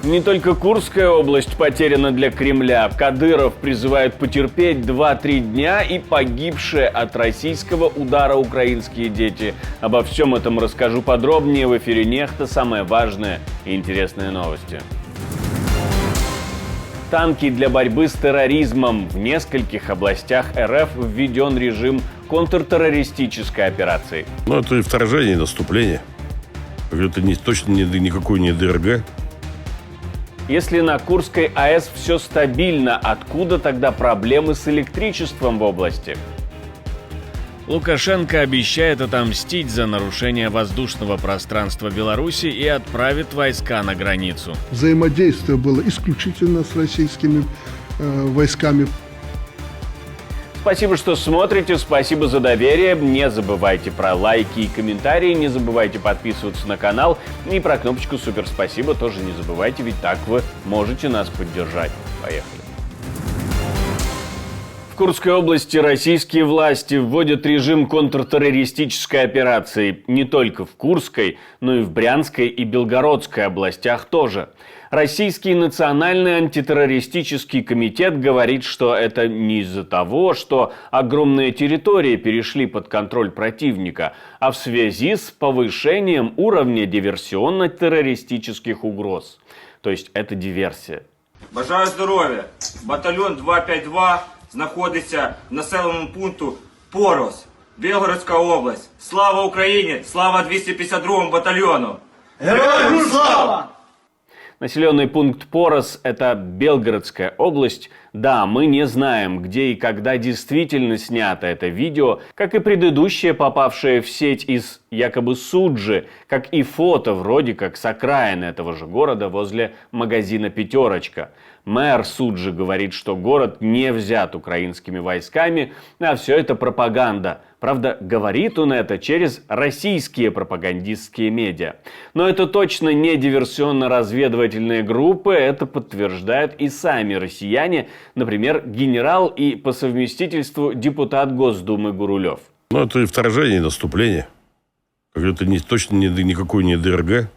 Не только Курская область потеряна для Кремля. Кадыров призывает потерпеть 2-3 дня и погибшие от российского удара украинские дети. Обо всем этом расскажу подробнее в эфире «Нехта». Самые важные и интересные новости. Танки для борьбы с терроризмом. В нескольких областях РФ введен режим контртеррористической операции. Это и вторжение, и наступление. Это точно никакой не ДРГ. Если на Курской АЭС все стабильно, откуда тогда проблемы с электричеством в области? Лукашенко обещает отомстить за нарушение воздушного пространства Беларуси и отправит войска на границу. Взаимодействие было исключительно с российскими войсками. Спасибо, что смотрите, спасибо за доверие. Не забывайте про лайки и комментарии, не забывайте подписываться на канал и про кнопочку «Супер спасибо» тоже не забывайте, ведь так вы можете нас поддержать. Поехали. В Курской области российские власти вводят режим контртеррористической операции не только в Курской, но и в Брянской и Белгородской областях тоже. Российский национальный антитеррористический комитет говорит, что это не из-за того, что огромные территории перешли под контроль противника, а в связи с повышением уровня диверсионно-террористических угроз. То есть это диверсия. Бажаю здоров'я. Батальйон 252 знаходиться в населеному пункту Порос, Белгородська область. Слава Україні! Слава 252 батальйону! Героям слава! Населенный пункт Порос – это Белгородская область. Да, мы не знаем, где и когда действительно снято это видео, как и предыдущее, попавшее в сеть из якобы Суджи, как и фото вроде как с окраины этого же города возле магазина «Пятерочка». Мэр Суджи говорит, что город не взят украинскими войсками, а все это пропаганда. Правда, говорит он это через российские пропагандистские медиа. Но это точно не диверсионно-разведывательные группы, это подтверждают и сами россияне, например, генерал и по совместительству депутат Госдумы Гурулев. Это и вторжение, и наступление. Это точно никакой не ДРГ.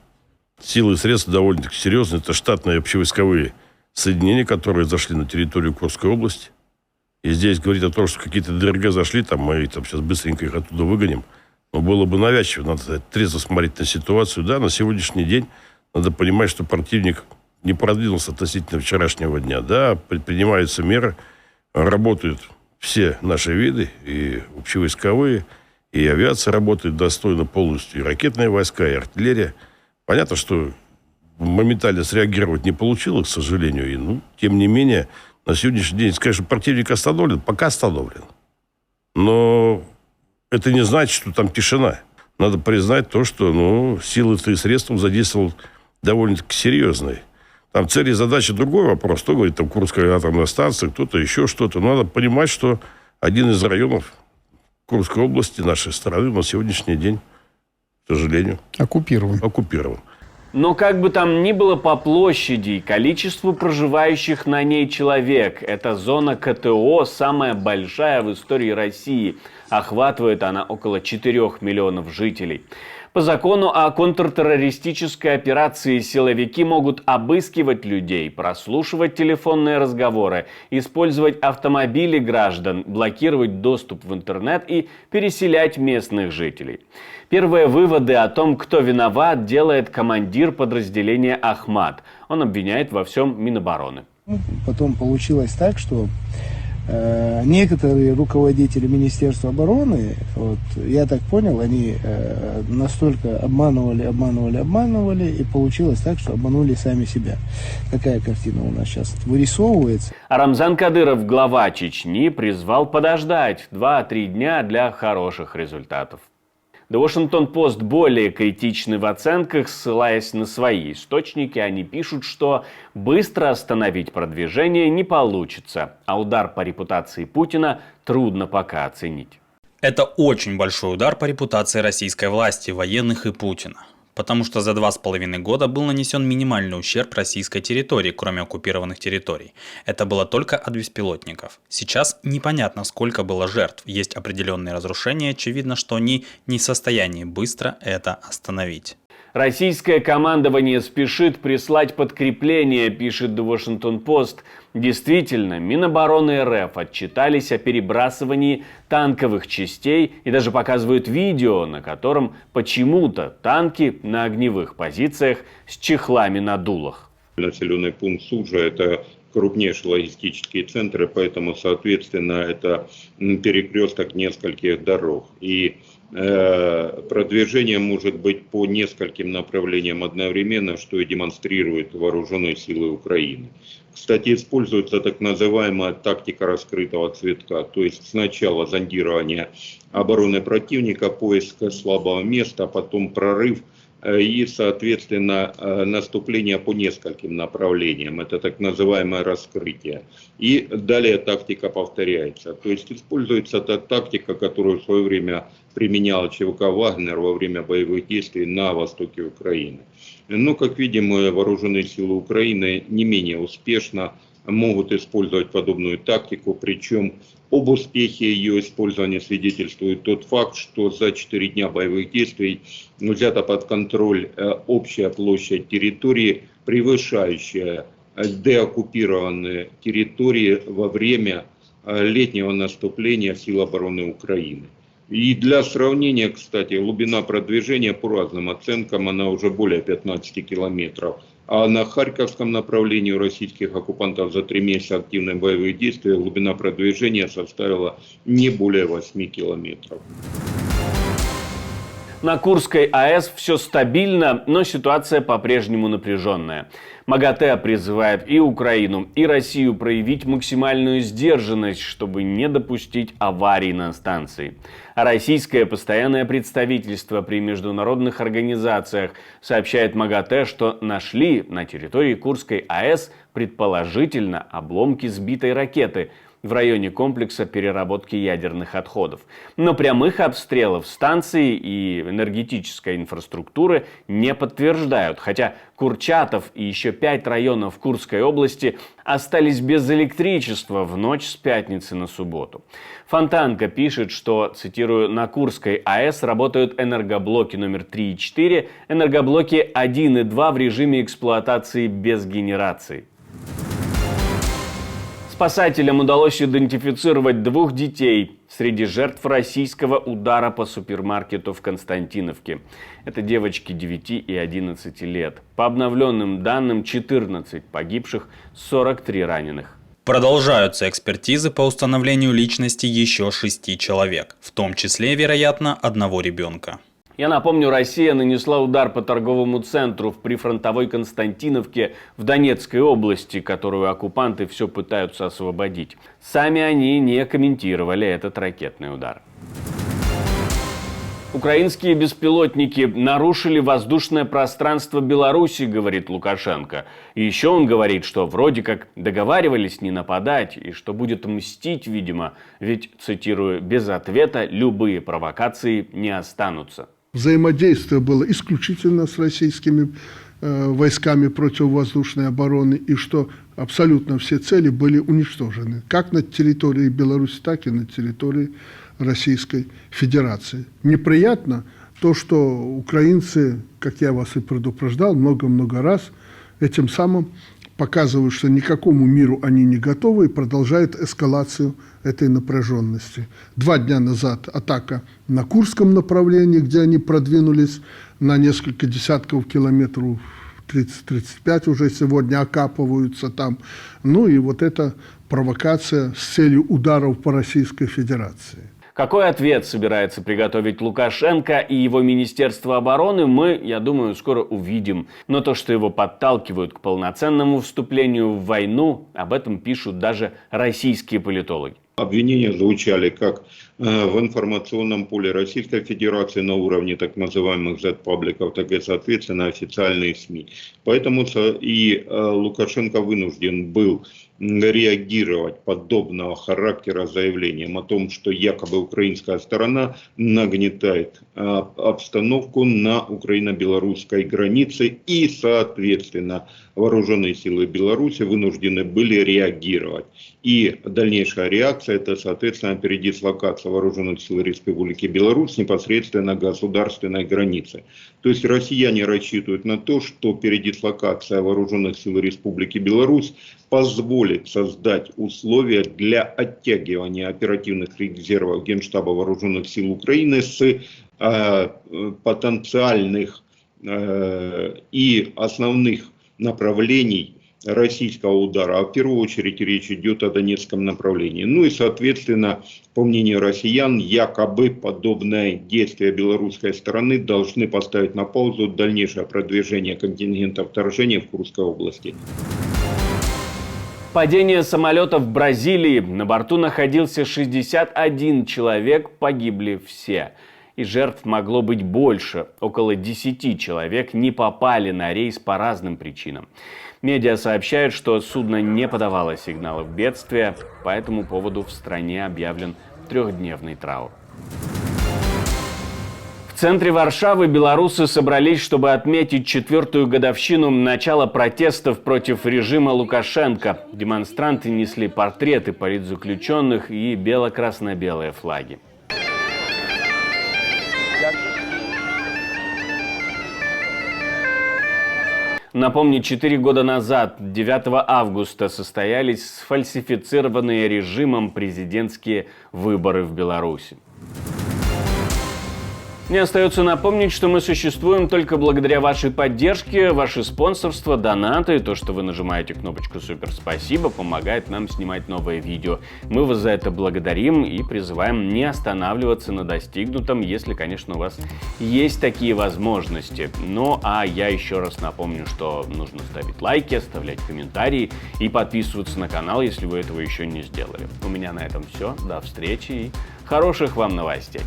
Силы и средства довольно-таки серьезные. Это штатные общевойсковые соединения, которые зашли на территорию Курской области. И здесь говорить о том, что какие-то ДРГ зашли, мы сейчас быстренько их оттуда выгоним. Но было бы навязчиво. Надо трезво смотреть на ситуацию. Да, на сегодняшний день надо понимать, что противник не продвинулся относительно вчерашнего дня. Да, предпринимаются меры, работают все наши виды, и общевойсковые, и авиация работает достойно полностью, и ракетные войска, и артиллерия. Понятно, что моментально среагировать не получилось, к сожалению. И, тем не менее, на сегодняшний день, конечно, противник остановлен, пока остановлен. Но это не значит, что там тишина. Надо признать то, что силы и средства задействовал довольно-таки серьезные. Там цели и задачи другой вопрос. Кто говорит, там Курская атомная станция, кто-то еще что-то. Но надо понимать, что один из районов Курской области нашей страны на сегодняшний день, к сожалению, оккупирован. Но как бы там ни было по площади и количеству проживающих на ней человек, эта зона КТО самая большая в истории России. Охватывает она около 4 миллионов жителей. По закону о контртеррористической операции силовики могут обыскивать людей, прослушивать телефонные разговоры, использовать автомобили граждан, блокировать доступ в интернет и переселять местных жителей. Первые выводы о том, кто виноват, делает командир подразделения Ахмат. Он обвиняет во всем Минобороны. Потом получилось так, что некоторые руководители Министерства обороны, я так понял, они настолько обманывали, и получилось так, что обманули сами себя. Такая картина у нас сейчас вырисовывается. А Рамзан Кадыров, глава Чечни, призвал подождать 2-3 дня для хороших результатов. The Washington Post более критичны в оценках, ссылаясь на свои источники. Они пишут, что быстро остановить продвижение не получится, а удар по репутации Путина трудно пока оценить. Это очень большой удар по репутации российской власти, военных и Путина. Потому что за 2,5 года был нанесен минимальный ущерб российской территории, кроме оккупированных территорий. Это было только от беспилотников. Сейчас непонятно, сколько было жертв. Есть определенные разрушения, очевидно, что они не в состоянии быстро это остановить. Российское командование спешит прислать подкрепление, пишет The Washington Post. Действительно, Минобороны РФ отчитались о перебрасывании танковых частей и даже показывают видео, на котором почему-то танки на огневых позициях с чехлами на дулах. Населенный пункт Суджа – это крупнейшие логистические центры, поэтому, соответственно, это перекресток нескольких дорог. И продвижение может быть по нескольким направлениям одновременно, что и демонстрирует вооруженные силы Украины. Кстати, используется так называемая тактика раскрытого цветка, то есть сначала зондирование обороны противника, поиск слабого места, а потом прорыв и, соответственно, наступление по нескольким направлениям. Это так называемое раскрытие. И далее тактика повторяется. То есть используется та тактика, которую в свое время применял ЧВК «Вагнер» во время боевых действий на востоке Украины. Но, как видим, вооруженные силы Украины не менее успешно могут использовать подобную тактику, причем об успехе ее использования свидетельствует тот факт, что за 4 дня боевых действий взята под контроль общая площадь территории, превышающая деоккупированные территории во время летнего наступления сил обороны Украины. И для сравнения, кстати, глубина продвижения по разным оценкам, она уже более 15 километров. А на Харьковском направлении у российских оккупантов за 3 месяца активных боевых действий глубина продвижения составила не более 8 километров. На Курской АЭС все стабильно, но ситуация по-прежнему напряженная. МАГАТЭ призывает и Украину, и Россию проявить максимальную сдержанность, чтобы не допустить аварий на станции. А российское постоянное представительство при международных организациях сообщает МАГАТЭ, что нашли на территории Курской АЭС предположительно обломки сбитой ракеты в районе комплекса переработки ядерных отходов. Но прямых обстрелов станции и энергетической инфраструктуры не подтверждают, хотя Курчатов и еще 5 районов Курской области остались без электричества в ночь с пятницы на субботу. Фонтанка пишет, что, цитирую, на Курской АЭС работают энергоблоки номер 3 и 4, энергоблоки 1 и 2 в режиме эксплуатации без генерации. Спасателям удалось идентифицировать 2 детей среди жертв российского удара по супермаркету в Константиновке. Это девочки 9 и 11 лет. По обновленным данным, 14 погибших, 43 раненых. Продолжаются экспертизы по установлению личности еще 6 человек, в том числе, вероятно, 1 ребенка. Я напомню, Россия нанесла удар по торговому центру в прифронтовой Константиновке в Донецкой области, которую оккупанты все пытаются освободить. Сами они не комментировали этот ракетный удар. Украинские беспилотники нарушили воздушное пространство Беларуси, говорит Лукашенко. И еще он говорит, что вроде как договаривались не нападать и что будет мстить, видимо, ведь, цитирую, без ответа любые провокации не останутся. Взаимодействие было исключительно с российскими войсками противовоздушной обороны, и что абсолютно все цели были уничтожены, как на территории Беларуси, так и на территории Российской Федерации. Неприятно то, что украинцы, как я вас и предупреждал много-много раз, этим самым показывают, что никакому миру они не готовы и продолжают эскалацию этой напряженности. 2 дня назад атака на Курском направлении, где они продвинулись на несколько десятков километров, 30-35 уже сегодня окапываются там. Ну и вот эта провокация с целью ударов по Российской Федерации. Какой ответ собирается приготовить Лукашенко и его Министерство обороны, мы, я думаю, скоро увидим. Но то, что его подталкивают к полноценному вступлению в войну, об этом пишут даже российские политологи. Обвинения звучали как в информационном поле Российской Федерации на уровне так называемых Z-пабликов, так и, соответственно, официальные СМИ. Поэтому и Лукашенко вынужден был реагировать подобного характера заявлением о том, что якобы украинская сторона нагнетает обстановку на украино-белорусской границе и, соответственно, вооруженные силы Беларуси вынуждены были реагировать. И дальнейшая реакция – это, соответственно, передислокация вооруженных сил Республики Беларусь непосредственно на государственной границе. То есть россияне рассчитывают на то, что передислокация вооруженных сил Республики Беларусь позволит создать условия для оттягивания оперативных резервов Генштаба Вооруженных сил Украины с потенциальных и основных направлений российского удара. А в первую очередь речь идет о Донецком направлении. Ну и, соответственно, по мнению россиян, якобы подобные действия белорусской стороны должны поставить на паузу дальнейшее продвижение контингента вторжения в Курской области. Падение самолета в Бразилии. На борту находился 61 человек, погибли все. И жертв могло быть больше. Около 10 человек не попали на рейс по разным причинам. Медиа сообщают, что судно не подавало сигналов бедствия. По этому поводу в стране объявлен 3-дневный траур. В центре Варшавы белорусы собрались, чтобы отметить 4-ю годовщину начала протестов против режима Лукашенко. Демонстранты несли портреты политзаключенных и бело-красно-белые флаги. Напомню, 4 года назад, 9 августа, состоялись сфальсифицированные режимом президентские выборы в Беларуси. Мне остается напомнить, что мы существуем только благодаря вашей поддержке, ваше спонсорство, донаты, то, что вы нажимаете кнопочку «Супер спасибо», помогает нам снимать новые видео. Мы вас за это благодарим и призываем не останавливаться на достигнутом, если, конечно, у вас есть такие возможности. Ну, а я еще раз напомню, что нужно ставить лайки, оставлять комментарии и подписываться на канал, если вы этого еще не сделали. У меня на этом все. До встречи и хороших вам новостей.